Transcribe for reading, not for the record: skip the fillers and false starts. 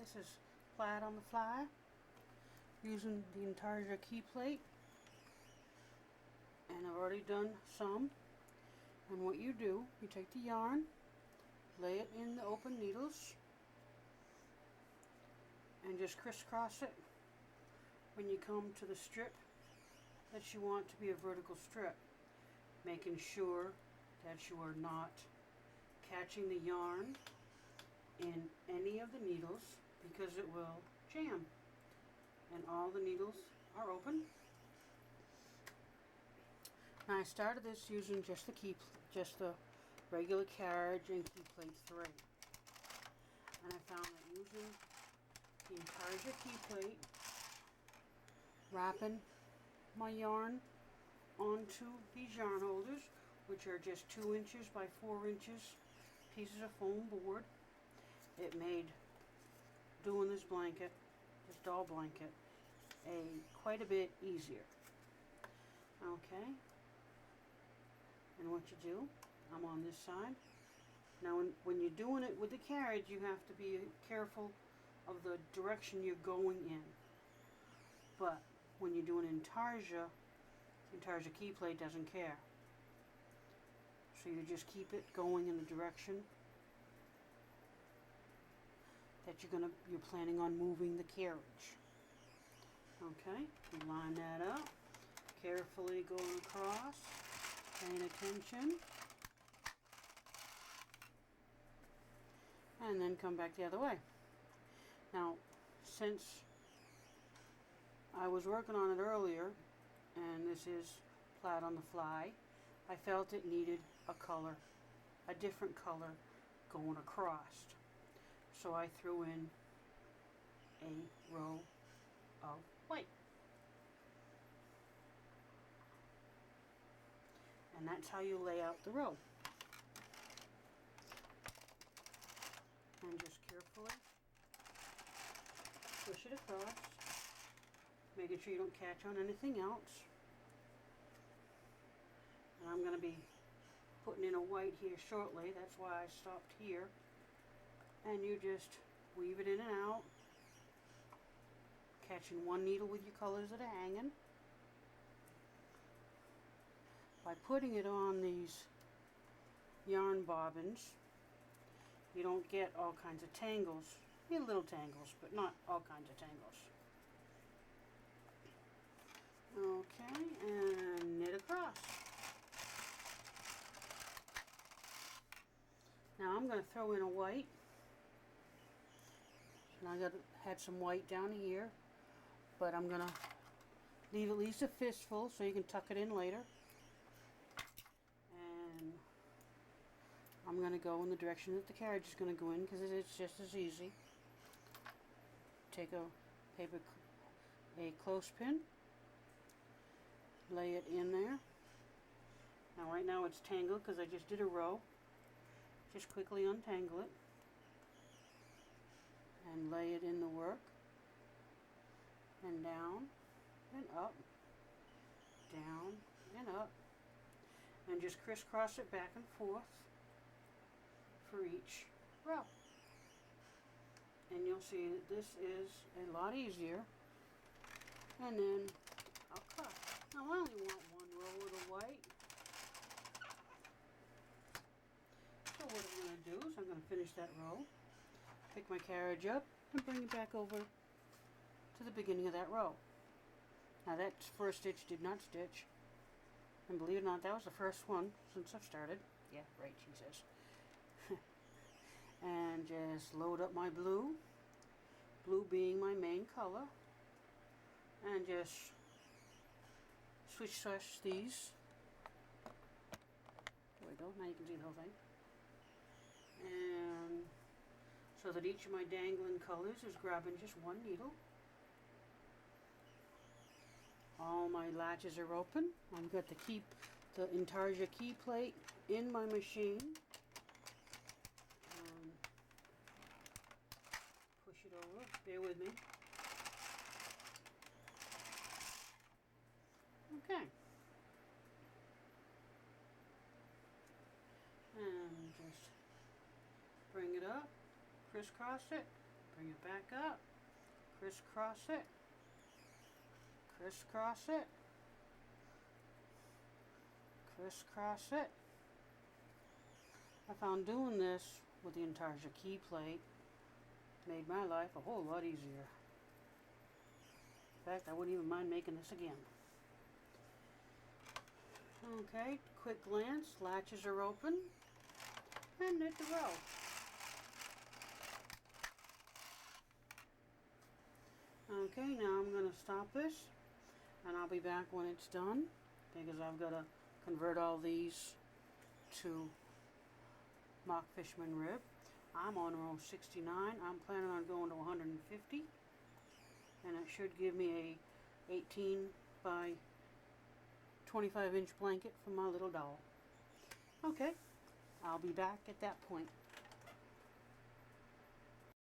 This is Plaid on the Fly using the Intarsia key plate, and I've already done some. And what you do, you take the yarn, lay it in the open needles, and just crisscross it when you come to the strip that you want to be a vertical strip, making sure that you are not catching the yarn in any of the needles, because it will jam. And all the needles are open. Now I started this using just the regular carriage and key plate 3, and I found that using the Intarsia key plate, wrapping my yarn onto these yarn holders, which are just 2 inches by 4 inches pieces of foam board, it made doing this blanket, this doll blanket, quite a bit easier. Okay, and what you do, I'm on this side. Now when you're doing it with the carriage, you have to be careful of the direction you're going in. But when you're doing Intarsia, Intarsia key plate doesn't care. So you just keep it going in the direction that you're planning on moving the carriage. Okay, you line that up, carefully going across, paying attention, and then come back the other way. Now, since I was working on it earlier, and this is Plaid on the Fly, I felt it needed a color, a different color going across. So I threw in a row of white. And that's how you lay out the row. And just carefully push it across, making sure you don't catch on anything else. And I'm going to be putting in a white here shortly, that's why I stopped here. And you just weave it in and out, catching one needle with your colors that are hanging. By putting it on these yarn bobbins, you don't get all kinds of tangles. You get little tangles, but not all kinds of tangles. Okay, and knit across. Now I'm going to throw in a white. And I had some white down here, but I'm going to leave at least a fistful so you can tuck it in later. And I'm going to go in the direction that the carriage is going to go in, because it's just as easy. Take a clothespin, lay it in there. Now right now it's tangled because I just did a row. Just quickly untangle it and lay it in the work, and down and up, down and up, and just crisscross it back and forth for each row. And you'll see that this is a lot easier. And then I'll cut. Now I only want one row of the white. So what I'm going to do is I'm going to finish that row, pick my carriage up, and bring it back over to the beginning of that row. Now that first stitch did not stitch, and believe it or not, that was the first one since I've started. Yeah, right, she says. And just load up my blue being my main color, and just switch these. There we go, now you can see the whole thing. And so that each of my dangling colors is grabbing just one needle. All my latches are open. I've got the Intarsia key plate in my machine. Push it over, bear with me. Okay. And just bring it up, crisscross it, Bring it back up. Crisscross it. Crisscross it. Crisscross it. I found doing this with the intarsia key plate made my life a whole lot easier. In fact, I wouldn't even mind making this again. Okay, quick glance, latches are open, and knit the row. Okay, now I'm going to stop this, and I'll be back when it's done, because I've got to convert all these to mock fisherman rib. I'm on row 69. I'm planning on going to 150, and it should give me a 18 by 25-inch blanket for my little doll. Okay, I'll be back at that point.